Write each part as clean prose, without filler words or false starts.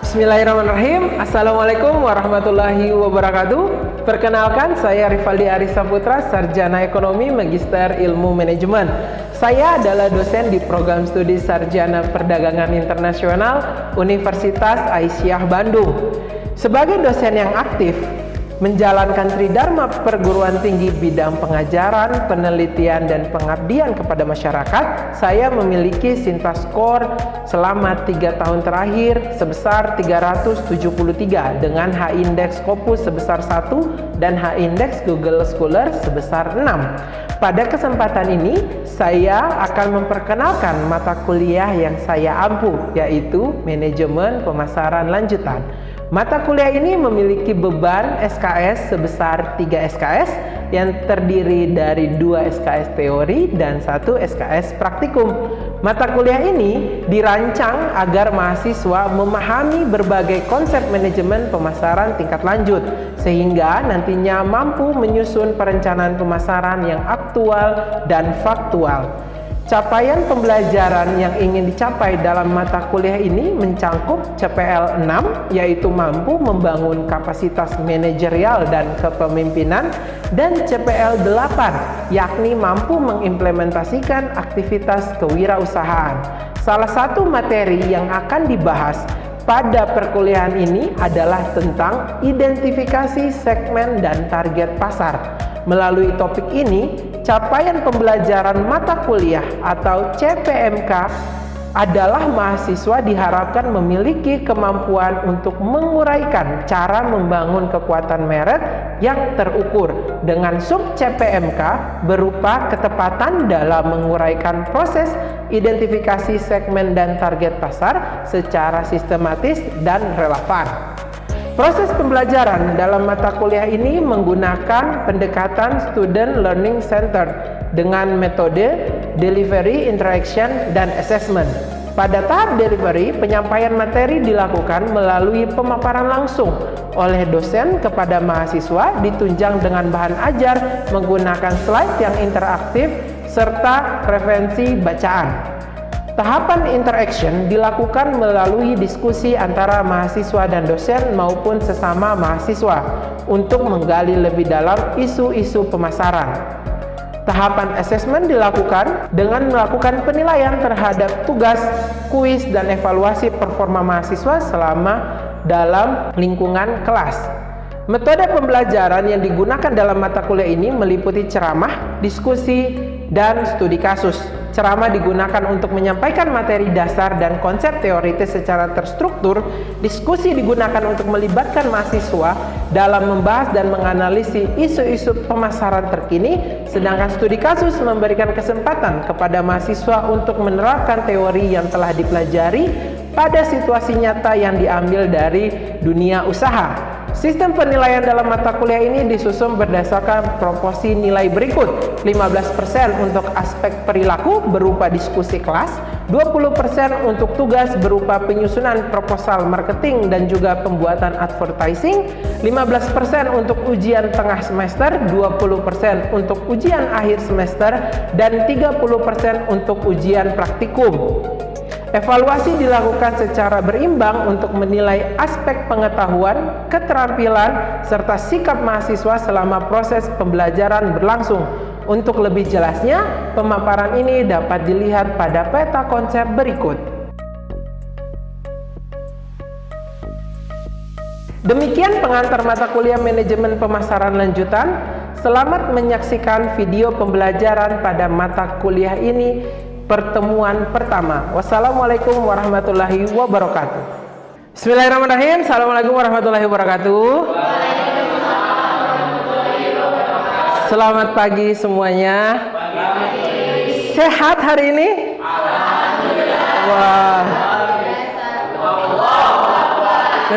Bismillahirrahmanirrahim. Assalamualaikum warahmatullahi wabarakatuh. Perkenalkan, saya Rivaldi Arisa Putra, Sarjana Ekonomi Magister Ilmu Manajemen. Saya adalah dosen di program studi Sarjana Perdagangan Internasional Universitas Aisyah Bandung. Sebagai dosen yang aktif menjalankan Tridharma Perguruan Tinggi bidang pengajaran, penelitian, dan pengabdian kepada masyarakat, saya memiliki Sinta skor selama 3 tahun terakhir sebesar 373 dengan H-index Scopus sebesar 1 dan H-index Google Scholar sebesar 6. Pada kesempatan ini, saya akan memperkenalkan mata kuliah yang saya ampu, yaitu Manajemen Pemasaran Lanjutan. Mata kuliah ini memiliki beban SKS sebesar 3 SKS yang terdiri dari 2 SKS teori dan 1 SKS praktikum. Mata kuliah ini dirancang agar mahasiswa memahami berbagai konsep manajemen pemasaran tingkat lanjut, sehingga nantinya mampu menyusun perencanaan pemasaran yang aktual dan faktual. Capaian pembelajaran yang ingin dicapai dalam mata kuliah ini mencangkup CPL 6, yaitu mampu membangun kapasitas manajerial dan kepemimpinan, dan CPL 8, yakni mampu mengimplementasikan aktivitas kewirausahaan. Salah satu materi yang akan dibahas pada perkuliahan ini adalah tentang identifikasi segmen dan target pasar. Melalui topik ini, capaian pembelajaran mata kuliah atau CPMK adalah mahasiswa diharapkan memiliki kemampuan untuk menguraikan cara membangun kekuatan merek yang terukur dengan sub CPMK berupa ketepatan dalam menguraikan proses identifikasi segmen dan target pasar secara sistematis dan relevan. Proses pembelajaran dalam mata kuliah ini menggunakan pendekatan Student Learning Center dengan metode Delivery, Interaction, dan Assessment. Pada tahap delivery, penyampaian materi dilakukan melalui pemaparan langsung oleh dosen kepada mahasiswa ditunjang dengan bahan ajar menggunakan slide yang interaktif serta referensi bacaan. Tahapan interaction dilakukan melalui diskusi antara mahasiswa dan dosen maupun sesama mahasiswa untuk menggali lebih dalam isu-isu pemasaran. Tahapan assessment dilakukan dengan melakukan penilaian terhadap tugas, kuis, dan evaluasi performa mahasiswa selama dalam lingkungan kelas. Metode pembelajaran yang digunakan dalam mata kuliah ini meliputi ceramah, diskusi, dan studi kasus. Ceramah digunakan untuk menyampaikan materi dasar dan konsep teoritis secara terstruktur. Diskusi digunakan untuk melibatkan mahasiswa dalam membahas dan menganalisis isu-isu pemasaran terkini, sedangkan studi kasus memberikan kesempatan kepada mahasiswa untuk menerapkan teori yang telah dipelajari pada situasi nyata yang diambil dari dunia usaha. Sistem penilaian dalam mata kuliah ini disusun berdasarkan proporsi nilai berikut: 15% untuk aspek perilaku berupa diskusi kelas, 20% untuk tugas berupa penyusunan proposal marketing dan juga pembuatan advertising, 15% untuk ujian tengah semester, 20% untuk ujian akhir semester, dan 30% untuk ujian praktikum. Evaluasi dilakukan secara berimbang untuk menilai aspek pengetahuan, keterampilan, serta sikap mahasiswa selama proses pembelajaran berlangsung. Untuk lebih jelasnya, pemaparan ini dapat dilihat pada peta konsep berikut. Demikian pengantar mata kuliah Manajemen Pemasaran Lanjutan. Selamat menyaksikan video pembelajaran pada mata kuliah ini. Pertemuan pertama. Wassalamualaikum warahmatullahi wabarakatuh. Bismillahirrahmanirrahim. Assalamualaikum warahmatullahi wabarakatuh. Selamat pagi semuanya. Sehat hari ini? Wah.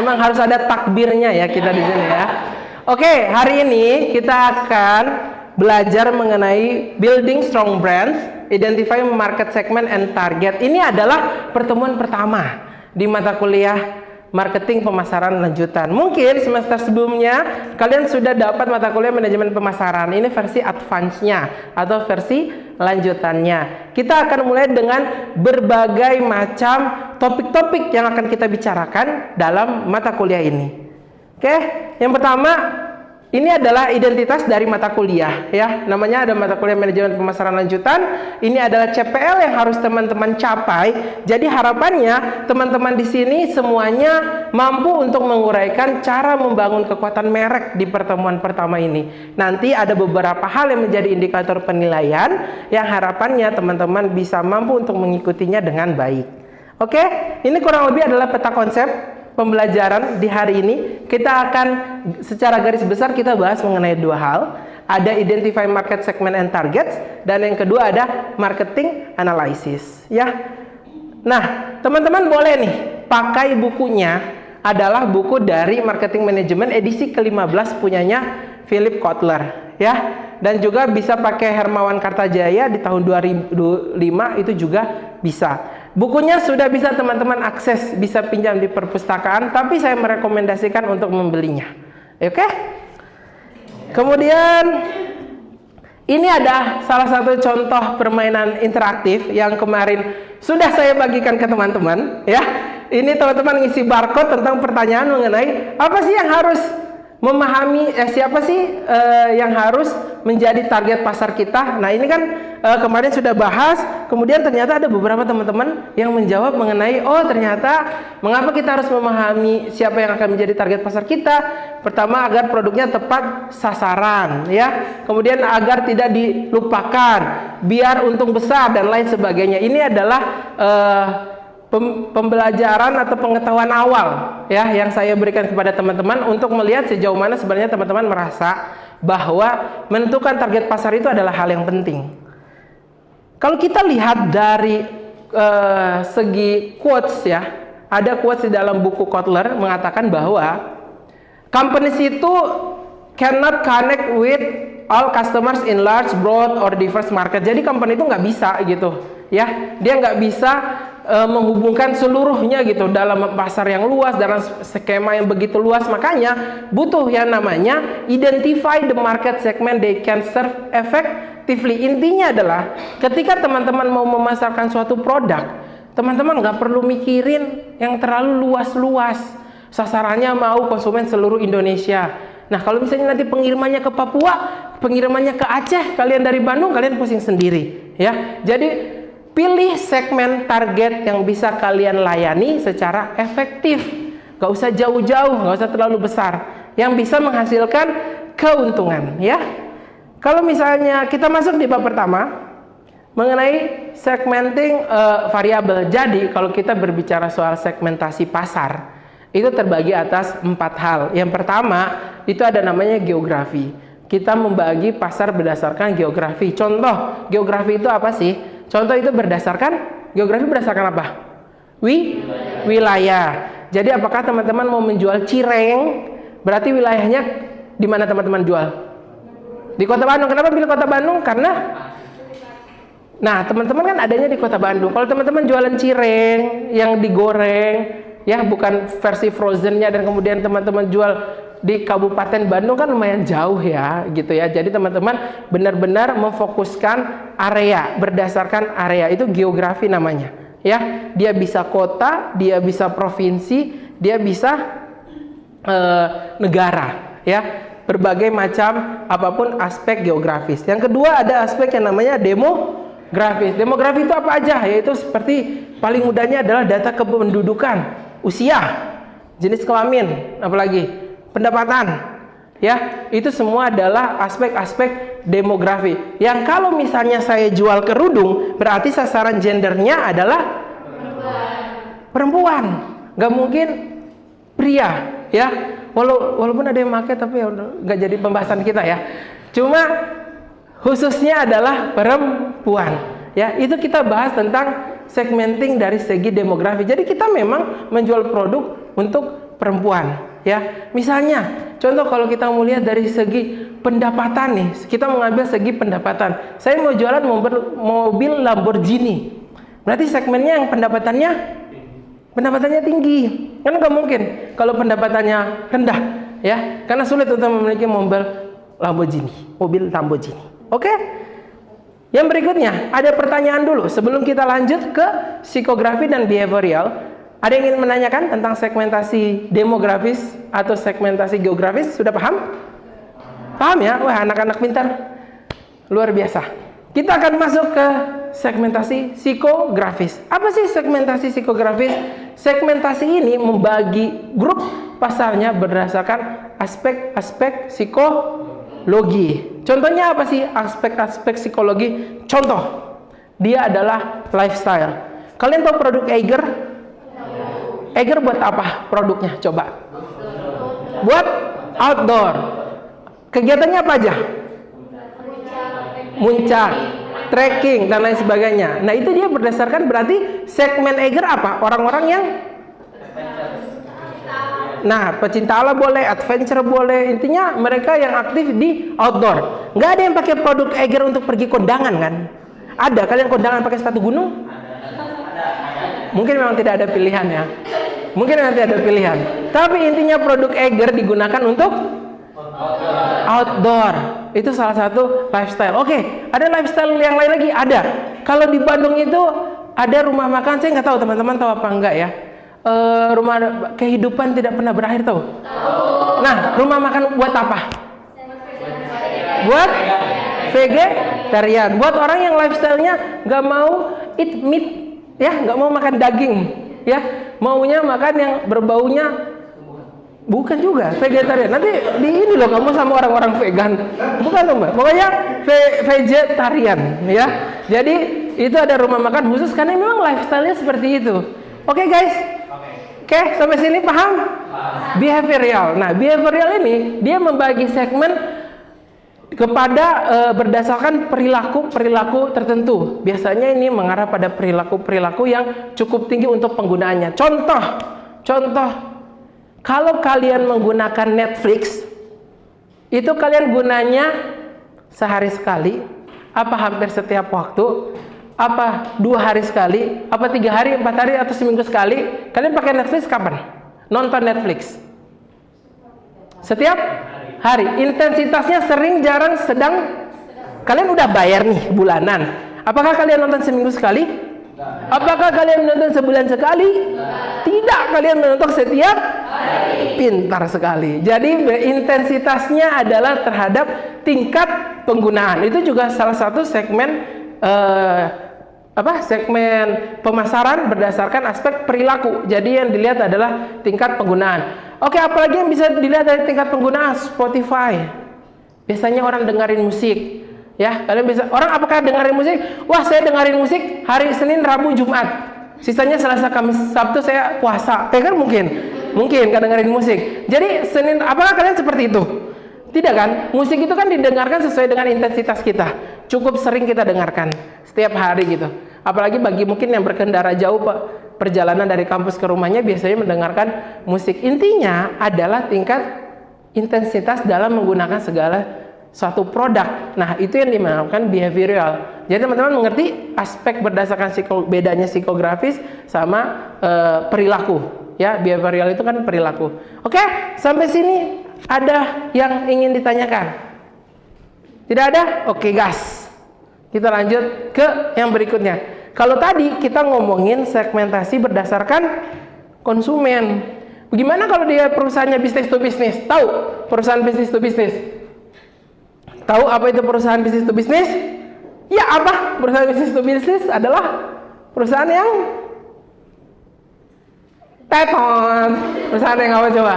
Memang harus ada takbirnya ya kita di sini ya. Oke, hari ini kita akan belajar mengenai building strong brands, identify market segment and target. Ini adalah pertemuan pertama di mata kuliah marketing pemasaran lanjutan. Mungkin semester sebelumnya kalian sudah dapat mata kuliah manajemen pemasaran. Ini versi advance-nya atau versi lanjutannya. Kita akan mulai dengan berbagai macam topik-topik yang akan kita bicarakan dalam mata kuliah ini. Oke, yang pertama ini adalah identitas dari mata kuliah ya. Namanya ada mata kuliah manajemen pemasaran lanjutan. Ini adalah CPL yang harus teman-teman capai. Jadi harapannya teman-teman di sini semuanya mampu untuk menguraikan cara membangun kekuatan merek di pertemuan pertama ini. Nanti ada beberapa hal yang menjadi indikator penilaian yang harapannya teman-teman bisa mampu untuk mengikutinya dengan baik. Oke, ini kurang lebih adalah peta konsep pembelajaran di hari ini. Kita akan secara garis besar kita bahas mengenai dua hal. Ada identify market segment and targets, dan yang kedua ada marketing analysis ya. Nah, teman-teman boleh nih pakai bukunya, adalah buku dari Marketing Management edisi ke-15 punyanya Philip Kotler ya. Dan juga bisa pakai Hermawan Kartajaya di tahun 2005 itu juga bisa. Bukunya sudah bisa teman-teman akses, bisa pinjam di perpustakaan, tapi saya merekomendasikan untuk membelinya. Oke? Kemudian ini ada salah satu contoh permainan interaktif yang kemarin sudah saya bagikan ke teman-teman ya. Ini teman-teman ngisi barcode tentang pertanyaan mengenai apa sih yang harus memahami, siapa sih yang harus menjadi target pasar kita. Nah ini kan kemarin sudah bahas, kemudian ternyata ada beberapa teman-teman yang menjawab mengenai, oh ternyata mengapa kita harus memahami siapa yang akan menjadi target pasar kita. Pertama, agar produknya tepat sasaran ya, kemudian agar tidak dilupakan, biar untung besar dan lain sebagainya. Ini adalah pembelajaran atau pengetahuan awal ya yang saya berikan kepada teman-teman untuk melihat sejauh mana sebenarnya teman-teman merasa bahwa menentukan target pasar itu adalah hal yang penting. Kalau kita lihat dari segi quotes ya, ada quotes di dalam buku Kotler mengatakan bahwa companies itu cannot connect with all customers in large, broad, or diverse market. Jadi company itu nggak bisa gitu ya, dia nggak bisa menghubungkan seluruhnya gitu dalam pasar yang luas, dalam skema yang begitu luas. Makanya butuh yang namanya identify the market segment they can serve effectively. Intinya adalah ketika teman-teman mau memasarkan suatu produk, teman-teman nggak perlu mikirin yang terlalu luas-luas. Sasarannya mau konsumen seluruh Indonesia. Nah kalau misalnya nanti pengirimannya ke Papua, pengirimannya ke Aceh, kalian dari Bandung, kalian pusing sendiri ya. Jadi pilih segmen target yang bisa kalian layani secara efektif. Gak usah jauh-jauh, gak usah terlalu besar, yang bisa menghasilkan keuntungan ya. Kalau misalnya kita masuk di bab pertama mengenai segmenting variabel. Jadi kalau kita berbicara soal segmentasi pasar, itu terbagi atas 4 hal. Yang pertama itu ada namanya geografi. Kita membagi pasar berdasarkan geografi. Contoh geografi itu apa sih? Contoh itu geografi berdasarkan apa? Wilayah. Jadi apakah teman-teman mau menjual cireng, berarti wilayahnya di mana teman-teman jual? Di Kota Bandung. Kenapa pilih Kota Bandung? Karena nah, teman-teman kan adanya di Kota Bandung. Kalau teman-teman jualan cireng yang digoreng, ya bukan versi frozennya, dan kemudian teman-teman jual di Kabupaten Bandung kan lumayan jauh ya gitu ya. Jadi teman-teman benar-benar memfokuskan area berdasarkan area, itu geografi namanya ya. Dia bisa kota, dia bisa provinsi, dia bisa negara ya, berbagai macam apapun aspek geografis. Yang kedua ada aspek yang namanya demografis. Demografi itu apa aja? Yaitu seperti paling mudahnya adalah data kependudukan, usia, jenis kelamin, apalagi pendapatan ya. Itu semua adalah aspek-aspek demografi yang kalau misalnya saya jual kerudung, berarti sasaran gendernya adalah perempuan, nggak mungkin pria ya. Walaupun ada yang pakai, tapi nggak jadi pembahasan kita ya. Cuma khususnya adalah perempuan ya. Itu kita bahas tentang segmenting dari segi demografi. Jadi kita memang menjual produk untuk perempuan ya. Misalnya contoh kalau kita mau lihat dari segi pendapatan nih, kita mengambil segi pendapatan. Saya mau jualan mobil Lamborghini, berarti segmennya yang pendapatannya tinggi. Kan nggak mungkin kalau pendapatannya rendah ya, karena sulit untuk memiliki mobil Lamborghini. Oke? Yang berikutnya ada pertanyaan dulu sebelum kita lanjut ke psikografi dan behavioral. Ada yang ingin menanyakan tentang segmentasi demografis atau segmentasi geografis? Sudah paham? Paham ya? Wah, anak-anak pintar. Luar biasa. Kita akan masuk ke segmentasi psikografis. Apa sih segmentasi psikografis? Segmentasi ini membagi grup pasarnya berdasarkan aspek-aspek psikologi. Contohnya apa sih aspek-aspek psikologi? Contoh, dia adalah lifestyle. Kalian tahu produk Eiger? Eiger buat apa produknya? Coba. Buat outdoor. Kegiatannya apa aja? Muncak, trekking, dan lain sebagainya. Nah, itu dia berdasarkan berarti segmen Eiger apa? Orang-orang yang pecinta alam boleh, adventure boleh. Intinya mereka yang aktif di outdoor. Nggak ada yang pakai produk Eiger untuk pergi kondangan kan? Ada. Kalian kondangan pakai sepatu gunung? Mungkin memang tidak ada pilihan ya. Mungkin memang tidak ada pilihan. Tapi intinya produk Eiger digunakan untuk outdoor. Itu salah satu lifestyle. Oke, ada lifestyle yang lain lagi? Ada. Kalau di Bandung itu ada rumah makan, saya nggak tahu teman-teman tahu apa enggak ya. Rumah kehidupan tidak pernah berakhir, tahu? Nah, rumah makan buat apa? Buat vegetarian. Buat orang yang lifestyle-nya nggak mau eat meat, ya, nggak mau makan daging, ya, maunya makan yang berbaunya. Bukan juga vegetarian. Nanti di ini loh kamu sama orang-orang vegan. Bukan loh Mbak. Pokoknya vegetarian ya. Jadi itu ada rumah makan khusus karena memang lifestyle-nya seperti itu. Oke guys. Oke, sampai sini paham? Behavioral. Nah, behavioral ini dia membagi segmen kepada berdasarkan perilaku tertentu. Biasanya ini mengarah pada perilaku yang cukup tinggi untuk penggunaannya. Contoh kalau kalian menggunakan Netflix, itu kalian gunanya sehari sekali, apa hampir setiap waktu, apa 2 hari sekali, apa 3 hari, 4 hari, atau seminggu sekali? Kalian pakai Netflix kapan? Nonton Netflix? Setiap hari. Intensitasnya sering, jarang, sedang? Kalian udah bayar nih bulanan. Apakah kalian nonton seminggu sekali? Apakah kalian menonton sebulan sekali? Tidak, kalian menonton setiap hari. Pintar sekali. Jadi intensitasnya adalah terhadap tingkat penggunaan. Itu juga salah satu segmen segmen pemasaran berdasarkan aspek perilaku. Jadi yang dilihat adalah tingkat penggunaan. Oke, apalagi yang bisa dilihat dari tingkat penggunaan? Spotify. Biasanya orang dengerin musik. Ya, kalian bisa, orang apakah dengerin musik? Wah, saya dengerin musik hari Senin, Rabu, Jumat. Sisanya Selasa, Kamis, Sabtu saya puasa. Kan mungkin kan dengerin musik. Jadi Senin, apakah kalian seperti itu? Tidak kan? Musik itu kan didengarkan sesuai dengan intensitas kita. Cukup sering kita dengarkan setiap hari gitu. Apalagi bagi mungkin yang berkendara jauh, perjalanan dari kampus ke rumahnya biasanya mendengarkan musik. Intinya adalah tingkat intensitas dalam menggunakan segala suatu produk. Nah, itu yang dinamakan behavioral. Jadi teman-teman mengerti aspek berdasarkan bedanya psikografis sama perilaku. Ya, behavioral itu kan perilaku. Oke, sampai sini ada yang ingin ditanyakan? Tidak ada? Oke, gas. Kita lanjut ke yang berikutnya. Kalau tadi kita ngomongin segmentasi berdasarkan konsumen. Bagaimana kalau dia perusahaannya bisnis to bisnis? Tahu perusahaan bisnis to bisnis? Tahu apa itu perusahaan bisnis to bisnis? Ya, apa? Perusahaan bisnis to bisnis adalah perusahaan yang teton. Perusahaan yang apa coba?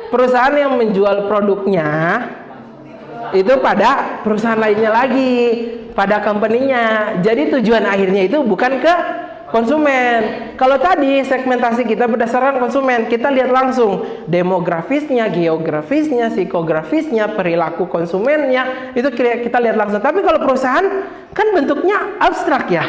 Perusahaan yang menjual produknya itu pada perusahaan lainnya lagi, pada company-nya. Jadi tujuan akhirnya itu bukan ke konsumen. Kalau tadi segmentasi kita berdasarkan konsumen, kita lihat langsung demografisnya, geografisnya, psikografisnya, perilaku konsumennya, itu kita lihat langsung. Tapi kalau perusahaan kan bentuknya abstrak ya,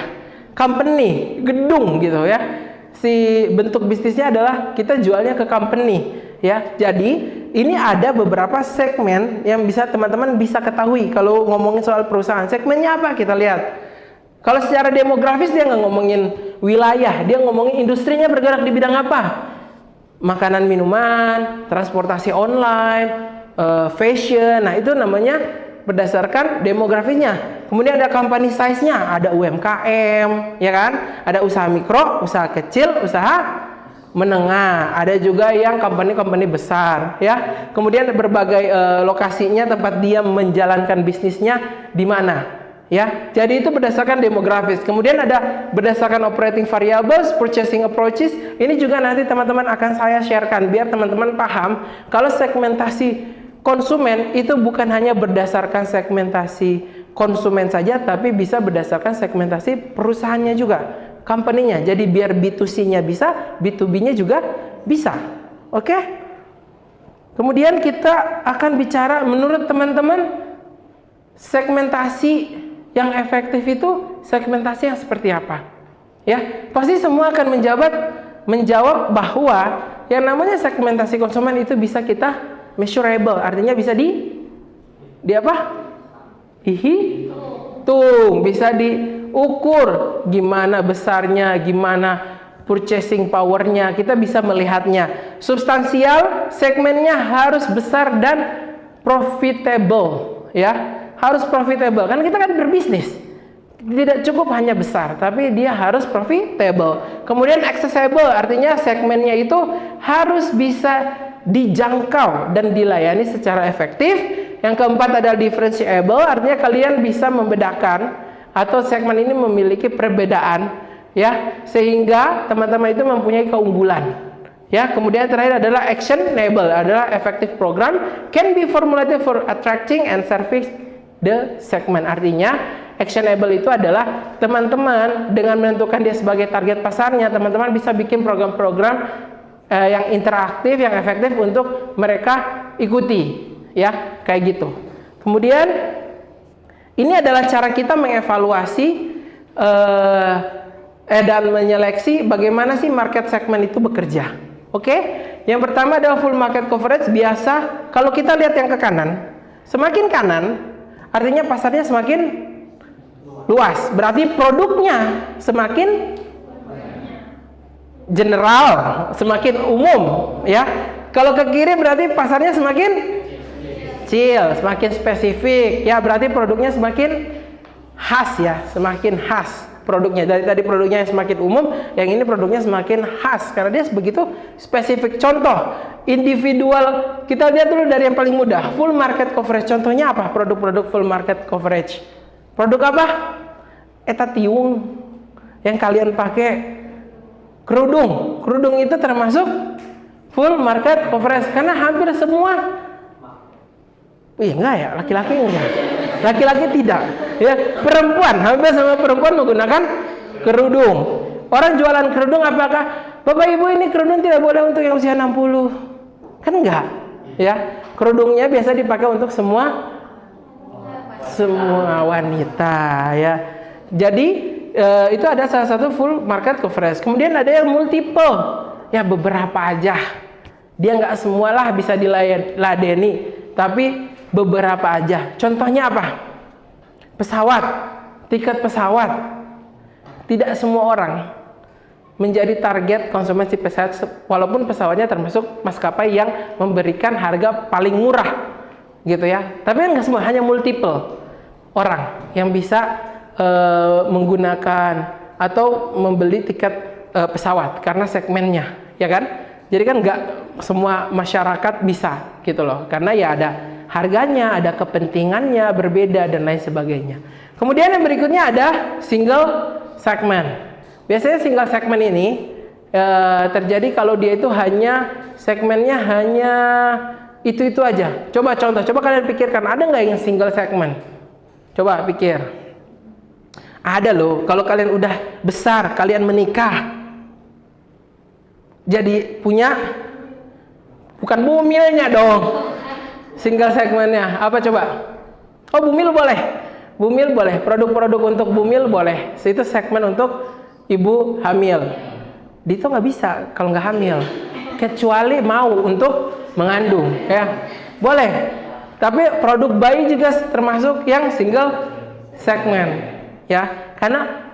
company, gedung gitu ya. Si bentuk bisnisnya adalah kita jualnya ke company ya. Jadi ini ada beberapa segmen yang bisa teman-teman bisa ketahui kalau ngomongin soal perusahaan. Segmennya apa? Kita lihat. Kalau secara demografis dia nggak ngomongin wilayah, dia ngomongin industrinya bergerak di bidang apa? Makanan, minuman, transportasi online, fashion. Nah, itu namanya berdasarkan demografinya. Kemudian ada company size-nya, ada UMKM, ya kan? Ada usaha mikro, usaha kecil, usaha menengah, ada juga yang company besar, ya. Kemudian berbagai lokasinya tempat dia menjalankan bisnisnya di mana. Ya, jadi itu berdasarkan demografis. Kemudian ada berdasarkan operating variables, purchasing approaches. Ini juga nanti teman-teman akan saya sharekan biar teman-teman paham kalau segmentasi konsumen itu bukan hanya berdasarkan segmentasi konsumen saja, tapi bisa berdasarkan segmentasi perusahaannya juga, company-nya. Jadi biar B2C-nya bisa, B2B-nya juga bisa. Oke? Kemudian kita akan bicara menurut teman-teman segmentasi yang efektif itu segmentasi yang seperti apa? Ya, pasti semua akan menjawab bahwa yang namanya segmentasi konsumen itu bisa kita measurable, artinya bisa di apa? Dihitung, bisa diukur gimana besarnya, gimana purchasing powernya, kita bisa melihatnya. Substansial, segmennya harus besar dan profitable, ya. Harus profitable, karena kita kan berbisnis, tidak cukup hanya besar, tapi dia harus profitable. Kemudian accessible, artinya segmennya itu harus bisa dijangkau dan dilayani secara efektif. Yang keempat adalah differentiable, artinya kalian bisa membedakan atau segmen ini memiliki perbedaan, ya, sehingga teman-teman itu mempunyai keunggulan. Ya, kemudian terakhir adalah actionable, adalah effective program can be formulated for attracting and serving the segment. Artinya actionable itu adalah teman-teman dengan menentukan dia sebagai target pasarnya, teman-teman bisa bikin program-program yang interaktif, yang efektif untuk mereka ikuti, ya, kayak gitu. Kemudian ini adalah cara kita mengevaluasi dan menyeleksi bagaimana sih market segmen itu bekerja. Oke? Yang pertama adalah full market coverage. Biasa kalau kita lihat yang ke kanan, semakin kanan artinya pasarnya semakin luas, berarti produknya semakin general, semakin umum, ya. Kalau ke kiri berarti pasarnya semakin kecil, semakin spesifik, ya, berarti produknya semakin khas, ya, semakin khas produknya. Dari tadi produknya yang semakin umum, yang ini produknya semakin khas karena dia begitu spesifik. Contoh individual, kita lihat dulu dari yang paling mudah, full market coverage. Contohnya apa? Produk-produk full market coverage. Produk apa? Eta tiung yang kalian pakai, kerudung. Kerudung itu termasuk full market coverage karena hampir semua, enggak ya, laki-laki enggak. Laki-laki tidak, ya. Perempuan, hampir semua perempuan menggunakan kerudung. Orang jualan kerudung apakah, Bapak Ibu ini kerudung tidak boleh untuk yang usia 60? Kan enggak, ya. Kerudungnya biasa dipakai untuk semua wanita, ya. Jadi itu ada salah satu full market coverage. Kemudian ada yang multiple, ya, beberapa aja. Dia enggak semualah bisa diladeni, tapi beberapa aja. Contohnya apa? Pesawat, tiket pesawat. Tidak semua orang menjadi target konsumsi pesawat, walaupun pesawatnya termasuk maskapai yang memberikan harga paling murah, gitu ya. Tapi enggak semua, hanya multiple orang yang bisa menggunakan atau membeli tiket pesawat karena segmennya, ya kan? Jadi kan enggak semua masyarakat bisa, gitu loh. Karena ya ada harganya, ada kepentingannya berbeda dan lain sebagainya. Kemudian yang berikutnya ada single segment. Biasanya single segment ini terjadi kalau dia itu hanya segmennya hanya itu aja. Coba contoh, coba kalian pikirkan, ada nggak yang single segment? Coba pikir. Ada loh. Kalau kalian udah besar, kalian menikah, jadi punya, bukan bumilnya dong. Single segmennya apa coba? Oh, bumil boleh. Bumil boleh. Produk-produk untuk bumil boleh. Itu segmen untuk ibu hamil. Dito nggak bisa kalau nggak hamil. Kecuali mau untuk mengandung, ya. Boleh. Tapi produk bayi juga termasuk yang single segmen, ya. Karena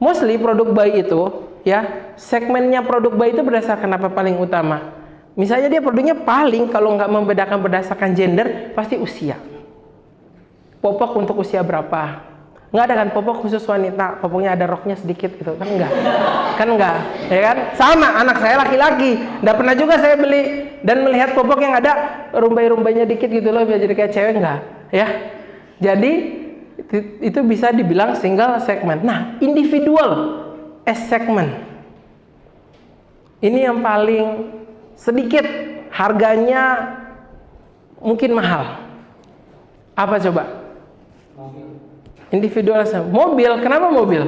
mostly produk bayi itu, ya, segmennya produk bayi itu berdasarkan apa paling utama? Misalnya dia produknya paling, kalau nggak membedakan berdasarkan gender, pasti usia. Popok untuk usia berapa? Nggak ada kan popok khusus wanita, popoknya ada roknya sedikit gitu kan, enggak kan, enggak ya kan. Sama anak saya laki-laki, nggak pernah juga saya beli dan melihat popok yang ada rumbai-rumbainya dikit gitu loh biar jadi kayak cewek, enggak ya. Jadi itu bisa dibilang single segment. Nah, individual segment ini yang paling sedikit harganya, mungkin mahal. Apa coba? Individual segment. Mobil, kenapa mobil?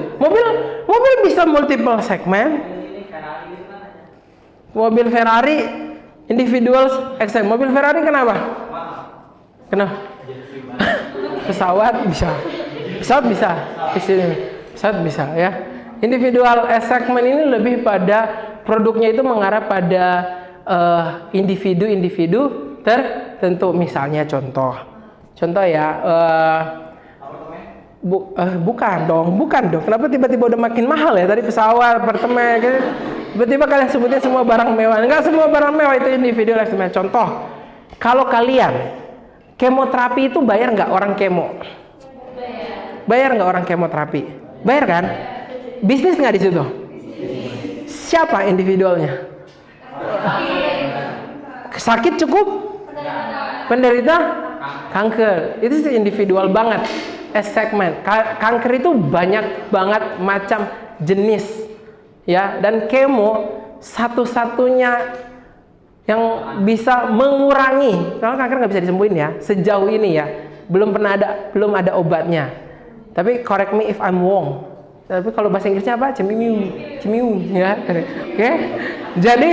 Mobil bisa multiple segmen. Mobil Ferrari individual segment. Mobil Ferrari kenapa? Pesawat bisa. Pesawat bisa ya. Individual segment ini lebih pada produknya itu mengarah pada individu tertentu. Misalnya contoh ya, bukan dong. Kenapa tiba-tiba udah makin mahal ya? Tadi pesawat, apartemen, gitu. Tiba-tiba kalian sebutin semua barang mewah. Enggak semua barang mewah itu individual segment. Contoh, kalau kalian kemoterapi itu bayar nggak orang kemo? Bayar nggak orang kemoterapi? Bayar kan? Bisnis nggak di situ? Siapa individualnya? Sakit cukup? Penderita kanker. Itu sih individual banget. Segmen. Kanker itu banyak banget macam jenis ya, dan kemo satu-satunya yang bisa mengurangi. Kalau kanker nggak bisa disembuhin ya sejauh ini ya, belum ada obatnya. Tapi correct me if I'm wrong. Tapi kalau bahasa Inggrisnya apa? Cemiu ya. Oke. Jadi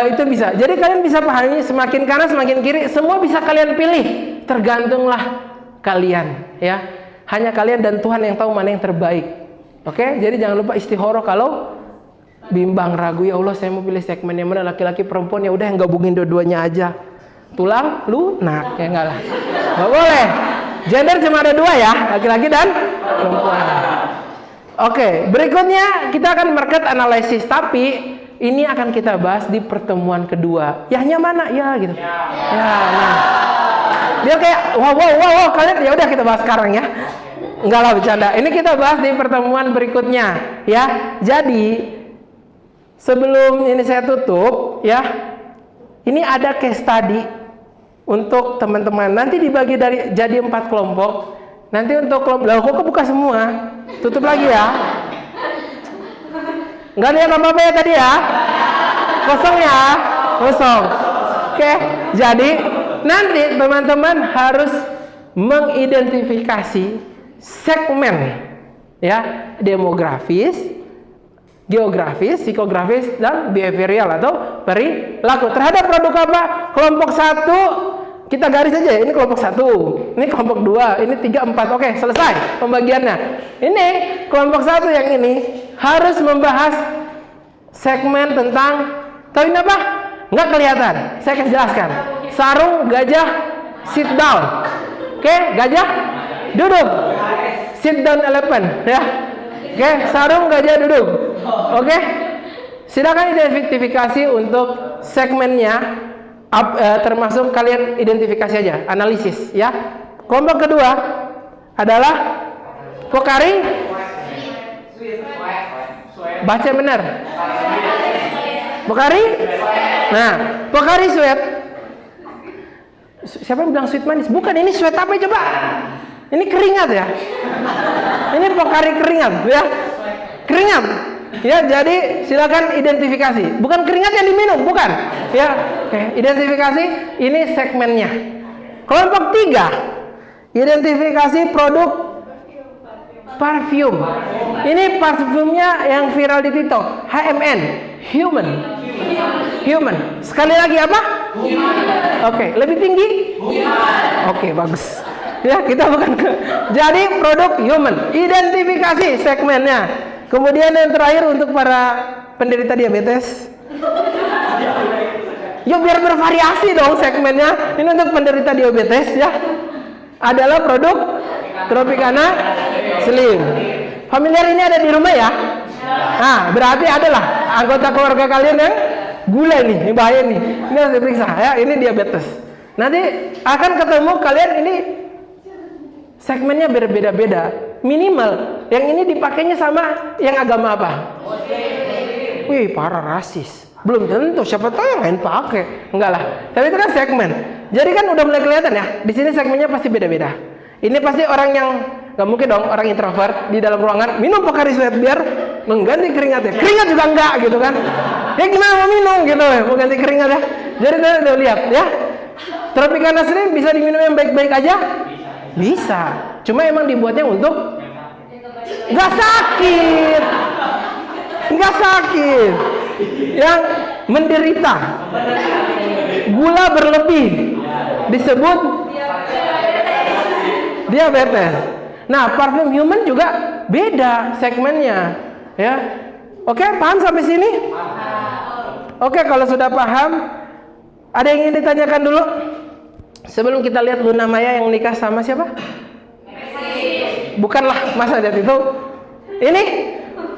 itu bisa. Jadi kalian bisa pahami, semakin kanan semakin kiri semua bisa kalian pilih, tergantunglah kalian ya. Hanya kalian dan Tuhan yang tahu mana yang terbaik. Oke? Jadi jangan lupa istikharah kalau bimbang, ragu, ya Allah saya mau pilih segmen yang mana, laki-laki perempuan, ya udah yang gabungin dua-duanya aja. Tulang lunak ya, enggak lah. Enggak boleh. Gender cuma ada dua ya, laki-laki dan perempuan. Oke, berikutnya kita akan market analysis, tapi ini akan kita bahas di pertemuan kedua. Yahnya mana? Ya gitu. Ya, nah. Dia kayak wow, kalian ya udah kita bahas sekarang ya. Enggak lah, bercanda. Ini kita bahas di pertemuan berikutnya ya. Jadi sebelum ini saya tutup ya, ini ada case study untuk teman-teman. Nanti dibagi jadi 4 kelompok. Nanti untuk kelompok, lah kok kebuka semua. Tutup lagi ya. Enggak lihat apa-apa ya tadi ya. Kosong ya. Kosong. Oke, jadi nanti teman-teman harus mengidentifikasi segmen ya, demografis, geografis, psikografis, dan behavioral atau perilaku terhadap produk apa? Kelompok 1 kita garis aja, ini kelompok 1, ini kelompok 2, ini 3, 4. Oke, selesai pembagiannya. Ini kelompok 1 yang ini harus membahas segmen tentang, tahu ini apa? Nggak kelihatan, saya akan jelaskan. Sarung gajah sit down. Oke, gajah duduk. Sit down elephant ya. Oke, sarung gajah duduk. Oke. Silakan identifikasi untuk segmennya, termasuk kalian identifikasi aja, analisis ya. Kelompok kedua adalah Pokari. Baca benar. Pokari. Nah, Pokari sweat. Siapa yang bilang sweet manis? Bukan, ini sweat apa coba? Ini keringat ya. Ini Pokari keringat ya. Keringat. Ya, jadi silakan identifikasi. Bukan keringat yang diminum, bukan. Ya, oke. Identifikasi ini segmennya. Kelompok 3, identifikasi produk parfum. Ini parfumnya yang viral di TikTok, HMN, human. Sekali lagi apa? Oke, lebih tinggi? Oke, bagus. Ya, kita bukan jadi produk human. Identifikasi segmennya. Kemudian yang terakhir untuk para penderita diabetes. Ya biar bervariasi dong segmennya. Ini untuk penderita diabetes ya. Adalah produk Tropicana Slim. Familiar ini ada di rumah ya? Nah, berarti adalah anggota keluarga kalian yang gula nih, ini bahaya nih. Ini harus diperiksa ya, ini diabetes. Nanti akan ketemu kalian ini segmennya berbeda-beda. Minimal yang ini dipakainya sama yang agama apa? Wih, parah rasis. Belum tentu, siapa tahu yang lain pakai. Enggak lah. Tapi itu kan segmen. Jadi kan udah mulai kelihatan ya. Di sini segmennya pasti beda-beda. Ini pasti orang yang nggak mungkin dong orang introvert di dalam ruangan minum Pocari Sweat biar mengganti keringatnya. Keringat juga enggak gitu kan? Ya gimana mau minum gitu, mau ganti keringat ya? Jadi udah lihat ya. Tropicana Slim bisa diminum yang baik-baik aja? Bisa. Cuma emang dibuatnya untuk nggak sakit, nggak sakit. Yang menderita gula berlebih disebut diabetes. Nah, parfum human juga beda segmennya, ya. Oke, paham sampai sini? Oke, kalau sudah paham, ada yang ingin ditanyakan dulu? Sebelum kita lihat Luna Maya yang nikah sama siapa? Bukanlah, masa lihat itu. Ini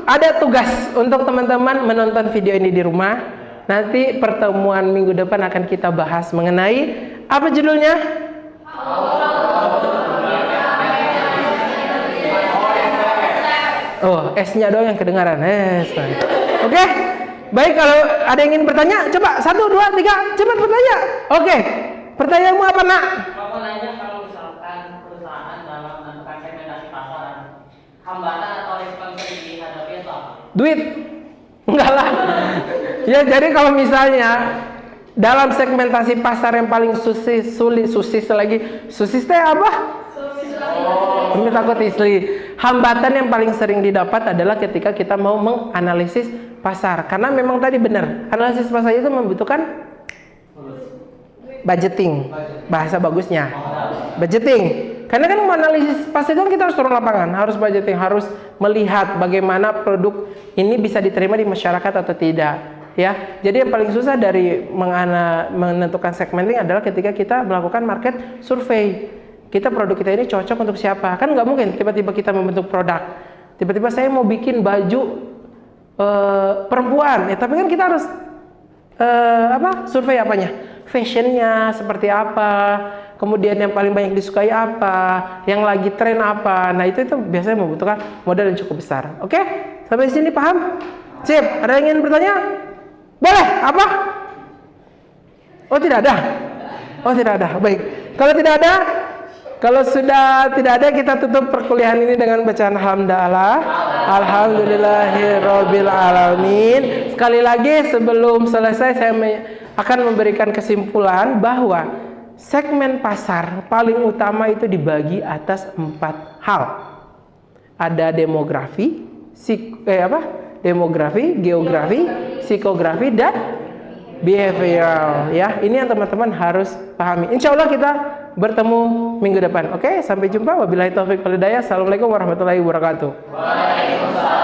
ada tugas untuk teman-teman menonton video ini di rumah. Nanti pertemuan minggu depan akan kita bahas mengenai apa judulnya? Oh, S-nya doang yang kedengaran. Oke. Baik, kalau ada yang ingin bertanya, coba 1, 2, 3, cepat bertanya. Oke. Pertanyaanmu apa, Nak? Aku nanya kalau misalkan perusahaan dalam menentukan segmentasi pasar, hambatan atau respon yang dihadapi itu apa? Duit. Enggak lah. Ya, jadi kalau misalnya dalam segmentasi pasar yang paling susis teh apa? Ini takut istri. Hambatan yang paling sering didapat adalah ketika kita mau menganalisis pasar. Karena memang tadi benar, analisis pasar itu membutuhkan budgeting. Bahasa bagusnya budgeting. Karena kan menganalisis pasar itu kita harus turun lapangan, harus budgeting, harus melihat bagaimana produk ini bisa diterima di masyarakat atau tidak. Ya, jadi yang paling susah dari menentukan segmenting adalah ketika kita melakukan market survei. Kita produk kita ini cocok untuk siapa? Kan nggak mungkin tiba-tiba kita membentuk produk. Tiba-tiba saya mau bikin baju perempuan, ya tapi kan kita harus survei apanya? Fashionnya seperti apa? Kemudian yang paling banyak disukai apa? Yang lagi tren apa? Nah itu biasanya membutuhkan modal yang cukup besar. Oke? Sampai sini paham? Sip. Ada yang ingin bertanya? Boleh. Apa? Oh tidak ada. Oh tidak ada. Baik. Kalau tidak ada, kalau sudah tidak ada, kita tutup perkuliahan ini dengan bacaan hamdalah. Alhamdulillahirabbil alamin. Sekali lagi sebelum selesai saya akan memberikan kesimpulan bahwa segmen pasar paling utama itu dibagi atas 4 hal. Ada demografi, geografi, psikografi, dan behavioral. Ya, ini yang teman-teman harus pahami. Insya Allah kita bertemu minggu depan. Oke, sampai jumpa. Wabillahi taufiq wal hidayah. Assalamualaikum warahmatullahi wabarakatuh. Waalaikumsalam.